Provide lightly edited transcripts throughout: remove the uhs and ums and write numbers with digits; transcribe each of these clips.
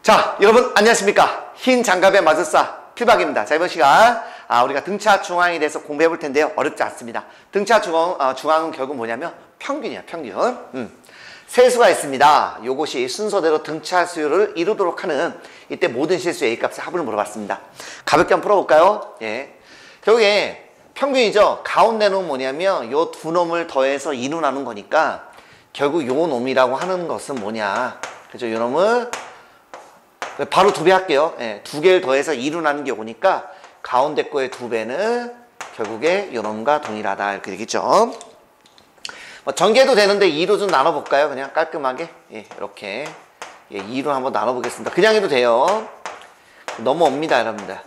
자, 여러분 안녕하십니까? 흰 장갑의 마술사 필박입니다. 자, 이번 시간 우리가 등차 중앙에 대해서 공부해 볼 텐데요. 어렵지 않습니다. 등차 중앙은 결국 뭐냐면 평균이야, 평균. 세수가 있습니다. 요것이 순서대로 등차 수열을 이루도록 하는 이때 모든 실수 A값의 합을 물어봤습니다. 가볍게 한번 풀어볼까요? 예. 결국에 평균이죠. 가운데 놈은 뭐냐면 요 두 놈을 더해서 2로 나눈 거니까 결국 요 놈이라고 하는 것은 뭐냐. 그죠? 요 놈을 바로 2배 할게요. 예, 2개를 더해서 2로 나눈 게 오니까 가운데 거의 2배는 결국에 요 놈과 동일하다 이렇게 되겠죠. 뭐 전개도 되는데 2로 좀 나눠볼까요? 그냥 깔끔하게 예, 이렇게 2로 한번 나눠보겠습니다. 그냥 해도 돼요. 넘어옵니다 여러분들.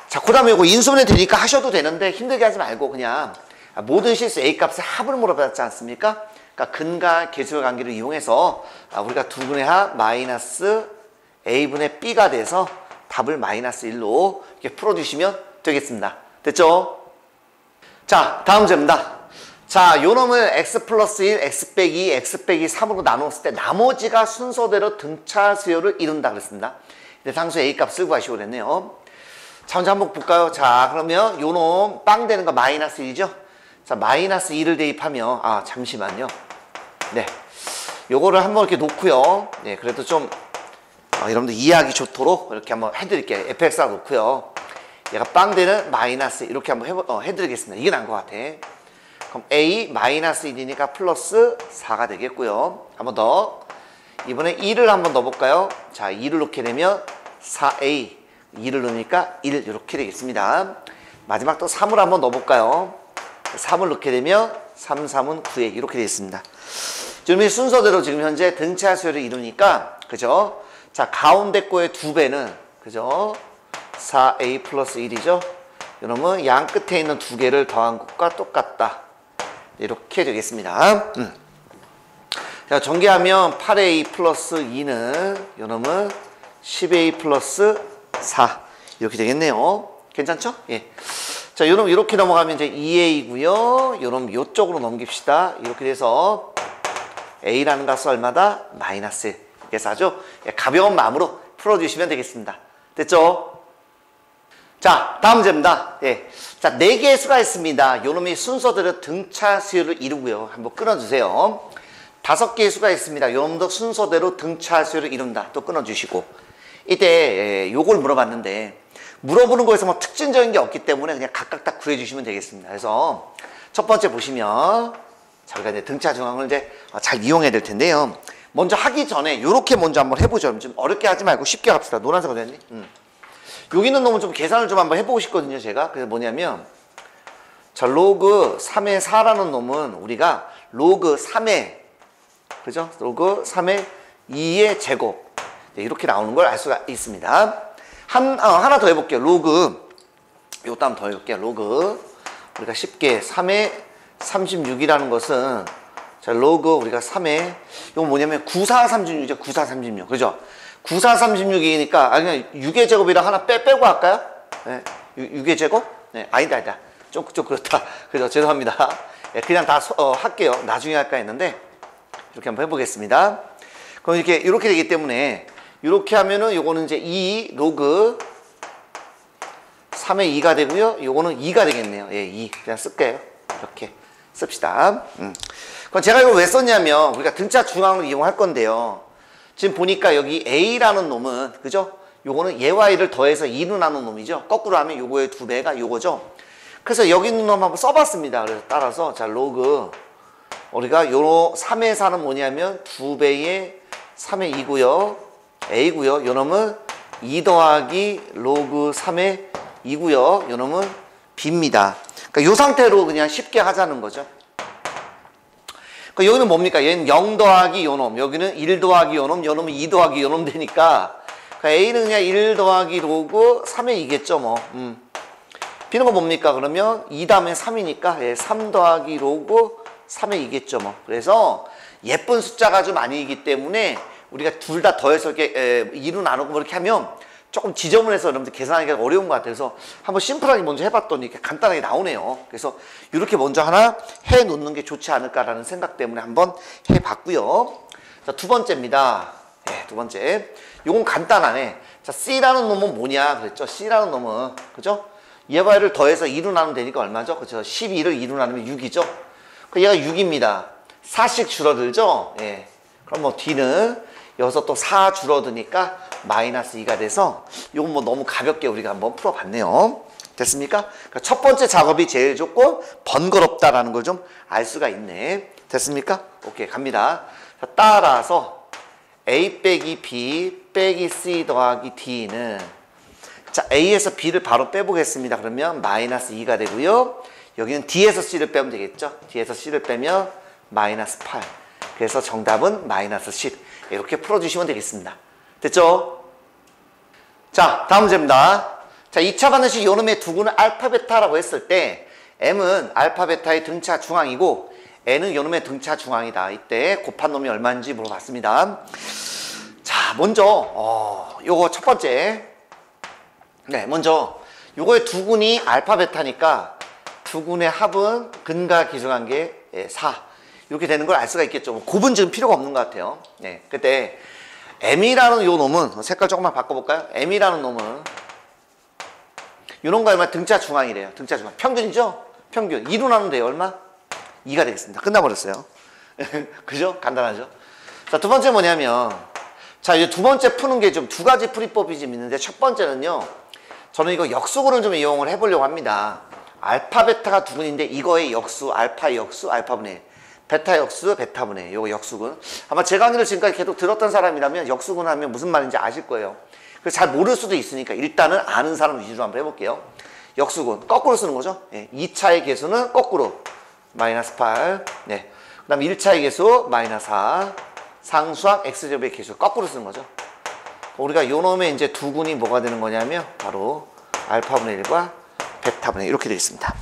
자, 그 다음에 이거 인수분해 되니까 하셔도 되는데 힘들게 하지 말고 그냥 모든 실수 A값의 합을 물어봤지 않습니까? 그러니까 근과 계수의 관계를 이용해서 우리가 2분의 합 마이너스 A분의 B가 돼서 답을 마이너스 1로 이렇게 풀어주시면 되겠습니다. 됐죠? 자, 다음 문제입니다. 자, 요 놈을 x 플러스 1, x 빼기 2, x 빼기 3으로 나눴을 때 나머지가 순서대로 등차 수열을 이룬다 그랬습니다. 근데 상수 A값 쓰고 가시고 그랬네요. 자, 먼저 한번 볼까요? 자, 그러면 요 놈 빵 되는 거 마이너스 1이죠? 자, 마이너스 2를 대입하면 잠시만요. 네, 요거를 한번 이렇게 놓고요. 네, 그래도 좀 여러분들 이해하기 좋도록 이렇게 한번 해드릴게요. fx가 놓고요. 얘가 빵 되는 마이너스 이렇게 한번 해드리겠습니다. 이게 나은 것 같아. 그럼 a 마이너스 1이니까 플러스 4가 되겠고요. 한번 더. 이번에 2를 한번 넣어볼까요? 자, 2를 넣게 되면 4a 2를 넣으니까 1 이렇게 되겠습니다. 마지막 또 3을 한번 넣어볼까요? 3을 넣게 되면 3, 3은 9에 이렇게 되겠습니다. 지금 이 순서대로 지금 현재 등차 수열을 이루니까 그죠? 자, 가운데 거의 2배는 그죠? 4a 플러스 1이죠? 이러면 양 끝에 있는 2개를 더한 것과 똑같다. 이렇게 되겠습니다. 자, 전개하면 8a 플러스 2는 요놈은 10a 플러스 4 이렇게 되겠네요. 괜찮죠? 예. 자, 요놈 이렇게 넘어가면 이제 2a고요. 요놈 요쪽으로 넘깁시다. 이렇게 돼서 a라는 값은 얼마다? 마이너스 1. 그래서 아주 가벼운 마음으로 풀어주시면 되겠습니다. 됐죠? 자, 다음 문제입니다. 예. 자, 4개의 수가 있습니다. 요놈이 순서대로 등차 수열을 이루고요. 한번 끊어주세요. 5개의 수가 있습니다. 요놈도 순서대로 등차 수열을 이룬다. 또 끊어주시고. 이때 요걸 물어봤는데 물어보는 거에서 뭐 특징적인 게 없기 때문에 그냥 각각 다 구해주시면 되겠습니다. 그래서 첫 번째 보시면 저희가 이제 등차 중앙을 이제 잘 이용해야 될 텐데요. 먼저 하기 전에 요렇게 먼저 한번 해보죠. 좀 어렵게 하지 말고 쉽게 합시다. 노란색 어디 갔니? 여기 있는 놈은 좀 계산을 좀 한번 해보고 싶거든요. 제가. 그래서 뭐냐면 자, 로그 3의 4라는 놈은 우리가 로그 3의 그죠? 로그 3의 2의 제곱 이렇게 나오는 걸 알 수가 있습니다. 하나 더 해볼게요. 로그 이것도 한번 더 해볼게요. 로그 우리가 쉽게 3의 36이라는 것은 자, 로그 우리가 3의 이건 뭐냐면 9436이죠. 9436 그죠? 9436이니까 그냥 6의 제곱이랑 하나 빼고 할까요? 네, 6의 제곱? 네, 아니다. 좀 그렇다. 그죠? 죄송합니다. 네, 그냥 다 할게요. 나중에 할까 했는데 이렇게 한번 해보겠습니다. 그럼 이렇게 되기 때문에 이렇게 하면은 요거는 이제 2 로그 3의 2가 되고요. 요거는 2가 되겠네요. 예, 2 그냥 쓸게요. 이렇게 씁시다. 그럼 제가 이걸 왜 썼냐면 우리가 등차 중앙을 이용할 건데요. 지금 보니까 여기 a라는 놈은 그죠? 요거는 얘와 얘를 더해서 2로 나눈 놈이죠. 거꾸로 하면 요거의 2배가 요거죠. 그래서 여기 있는 놈 한번 써봤습니다. 그래서 따라서 자, 로그 우리가 요 3의 4는 뭐냐면 2배의 3의 2고요. a고요. 요 놈은 2 더하기 로그 3의 2고요. 요 놈은 b입니다. 그러니까 요 상태로 그냥 쉽게 하자는 거죠. 그러니까 여기는 뭡니까? 얘는 0 더하기 요 놈, 여기는 1 더하기 요 놈, 요 놈은 2 더하기 요 놈 되니까 그러니까 a는 그냥 1 더하기 로그 3의 2겠죠 뭐. b는 건 뭡니까? 그러면 2 다음에 3이니까 예, 3 더하기 로그 3의 2겠죠 뭐. 그래서 예쁜 숫자가 좀 아니기 때문에 우리가 둘 다 더해서 이렇게 2로 나누고 뭐 이렇게 하면 조금 지저분해서 여러분들 계산하기가 어려운 것 같아요. 그래서 한번 심플하게 먼저 해봤더니 이렇게 간단하게 나오네요. 그래서 이렇게 먼저 하나 해놓는 게 좋지 않을까라는 생각 때문에 한번 해봤고요. 자, 두 번째입니다. 네, 두 번째. 요건 간단하네. 자, C라는 놈은 뭐냐 그랬죠? C라는 놈은, 그죠? 얘와 얘를 더해서 2로 나누면 되니까 얼마죠? 그죠? 12를 2로 나누면 6이죠? 그 얘가 6입니다. 4씩 줄어들죠? 예. 그럼 뭐 D는 여기서 또 4 줄어드니까 마이너스 2가 돼서 요건 뭐 너무 가볍게 우리가 한번 풀어봤네요. 됐습니까? 그러니까 첫 번째 작업이 제일 좋고 번거롭다라는 걸 좀 알 수가 있네. 됐습니까? 오케이, 갑니다. 자, 따라서 A 빼기 B 빼기 C 더하기 D는, 자, A에서 B를 바로 빼보겠습니다. 그러면 마이너스 2가 되고요. 여기는 D에서 C를 빼면 되겠죠? D에서 C를 빼면 마이너스 8. 그래서 정답은 마이너스 10. 이렇게 풀어주시면 되겠습니다. 됐죠? 자, 다음 문제입니다. 자, 2차 반드시 요놈의 두구는 알파 베타라고 했을 때 M은 알파 베타의 등차 중앙이고 N은 요놈의 등차 중앙이다. 이때 곱한 놈이 얼마인지 물어봤습니다. 자, 먼저 요거 첫 번째. 네, 먼저 요거의 두군이 알파 베타니까 두군의 합은 근과 기수관계 4. 이렇게 되는 걸 알 수가 있겠죠. 곱은 지금 필요가 없는 것 같아요. 네, 그때 M이라는 요 놈은 색깔 조금만 바꿔볼까요? M이라는 놈은 요런 거 얼마? 등차 중앙이래요. 등차 중앙. 평균이죠? 평균. 2로 나누면 돼요. 얼마? 2가 되겠습니다. 끝나버렸어요. 그죠? 간단하죠? 자, 두 번째 뭐냐면, 자, 이제 두 번째 푸는 게 좀 두 가지 풀이법이 좀 있는데, 첫 번째는요, 저는 이거 역수구를 좀 이용을 해보려고 합니다. 알파, 베타가 두 군인데, 이거의 역수, 알파 역수, 알파분의 1. 베타 역수, 베타분의 1. 요거 역수군. 아마 제 강의를 지금까지 계속 들었던 사람이라면 역수군 하면 무슨 말인지 아실 거예요. 그래서 잘 모를 수도 있으니까 일단은 아는 사람 위주로 한번 해볼게요. 역수군. 거꾸로 쓰는 거죠. 네. 2차의 개수는 거꾸로. 마이너스 8. 네. 그 다음 1차의 개수, 마이너스 4. 상수항 X제곱의 개수. 거꾸로 쓰는 거죠. 우리가 요 놈의 이제 두 군이 뭐가 되는 거냐면, 바로 알파분의 1과 베타분의 1. 이렇게 되어 있습니다.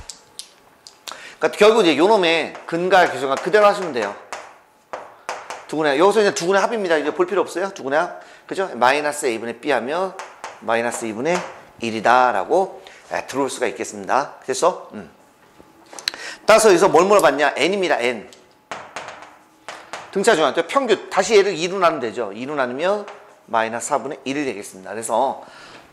그러니까 결국 이제 요 놈의 근과 기수가 그대로 하시면 돼요. 두군의, 여기서 이제 두군의 합입니다. 이제 볼 필요 없어요. 두군의 합. 그죠? 마이너스 A분의 B 하면 마이너스 2분의 1이다. 라고 들어올 수가 있겠습니다. 그래서, 따라서 여기서 뭘 물어봤냐? N입니다. N. 등차 중앙. 평균. 다시 얘를 2로 나누면 되죠. 2로 나누면 마이너스 4분의 1이 되겠습니다. 그래서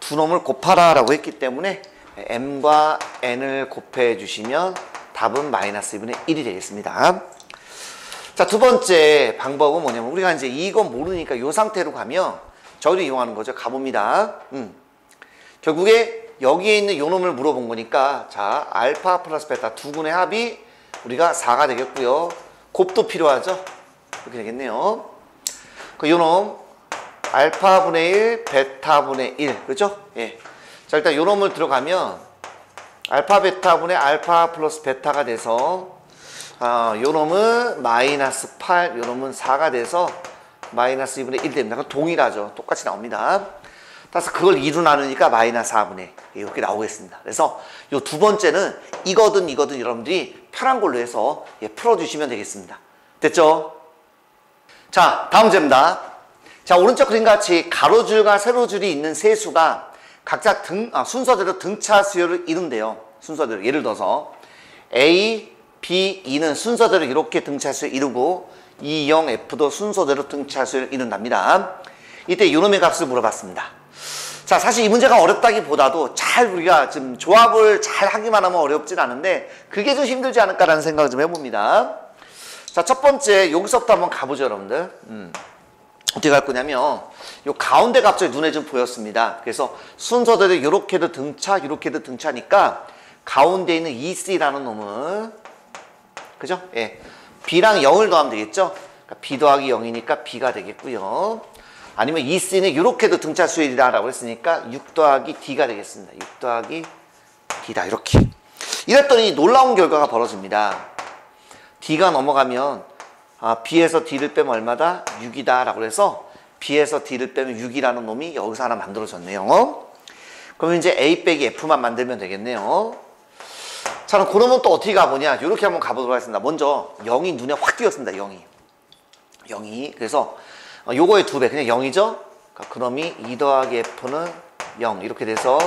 두 놈을 곱하라 라고 했기 때문에 M과 N을 곱해 주시면 답은 마이너스 2분의 1이 되겠습니다. 자, 두 번째 방법은 뭐냐면, 우리가 이제 이건 모르니까 이 상태로 가면 저희도 이용하는 거죠. 가봅니다. 결국에 여기에 있는 요 놈을 물어본 거니까, 자, 알파 플러스 베타 두 군의 합이 우리가 4가 되겠고요. 곱도 필요하죠. 이렇게 되겠네요. 그 요 놈 알파분의 1, 베타분의 1. 그렇죠? 예. 자, 일단 요 놈을 들어가면 알파 베타분의 알파 플러스 베타가 돼서, 요 놈은 마이너스 8, 요 놈은 4가 돼서 마이너스 2분의 1 됩니다. 그럼 동일하죠. 똑같이 나옵니다. 따라서 그걸 2로 나누니까 마이너스 4분의 1 이렇게 나오겠습니다. 그래서 요 두 번째는 이거든 여러분들이 편한 걸로 해서 풀어주시면 되겠습니다. 됐죠? 자, 다음 문제입니다. 자, 오른쪽 그림과 같이 가로줄과 세로줄이 있는 세 수가 각자 순서대로 등차 수열을 이룬대요. 순서대로. 예를 들어서 A, B, E는 순서대로 이렇게 등차 수열 이루고 E, 0, F도 순서대로 등차 수열 이룬답니다. 이때 요놈의 값을 물어봤습니다. 자, 사실 이 문제가 어렵다기보다도 잘 우리가 지금 조합을 잘 하기만 하면 어렵진 않은데 그게 좀 힘들지 않을까라는 생각을 좀 해봅니다. 자, 첫 번째 여기서부터 한번 가보죠, 여러분들. 어떻게 갈 거냐면 요 가운데 갑자기 눈에 좀 보였습니다. 그래서 순서대로 이렇게도 등차, 이렇게도 등차니까 가운데 있는 EC라는 놈은, 그죠? 예, B랑 0을 더하면 되겠죠? 그러니까 B 더하기 0이니까 B가 되겠고요. 아니면 EC는 이렇게도 등차 수열이라고 했으니까 6 더하기 D가 되겠습니다. 6 더하기 D다. 이렇게. 이랬더니 놀라운 결과가 벌어집니다. D가 넘어가면 B에서 D를 빼면 얼마다? 6이다 라고 해서 B에서 D를 빼면 6이라는 놈이 여기서 하나 만들어졌네요. 그러면 이제 A 빼기 F만 만들면 되겠네요. 자, 그럼 그러면 또 어떻게 가보냐? 이렇게 한번 가보도록 하겠습니다. 먼저 0이 눈에 확 띄었습니다. 0이. 그래서 요거의 2배, 그냥 0이죠? 그럼이 2 더하기 F는 0 이렇게 돼서,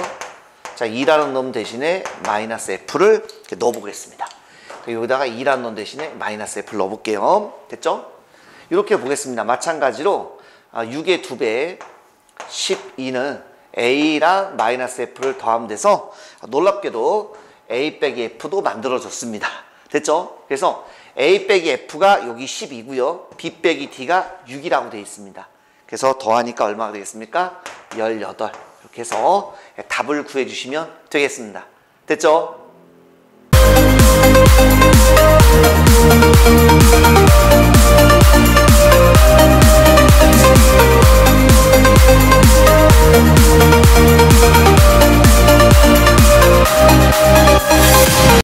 자, 2라는 놈 대신에 마이너스 F를 이렇게 넣어보겠습니다. 여기다가 2라는 놈 대신에 마이너스 F를 넣어볼게요. 됐죠? 이렇게 보겠습니다. 마찬가지로 6의 2배 12는 A랑 마이너스 F를 더하면 돼서 놀랍게도 A 빼기 F도 만들어졌습니다. 됐죠? 그래서 A 빼기 F가 여기 12고요. B 빼기 D가 6이라고 되어 있습니다. 그래서 더하니까 얼마가 되겠습니까? 18. 이렇게 해서 답을 구해주시면 되겠습니다. 됐죠?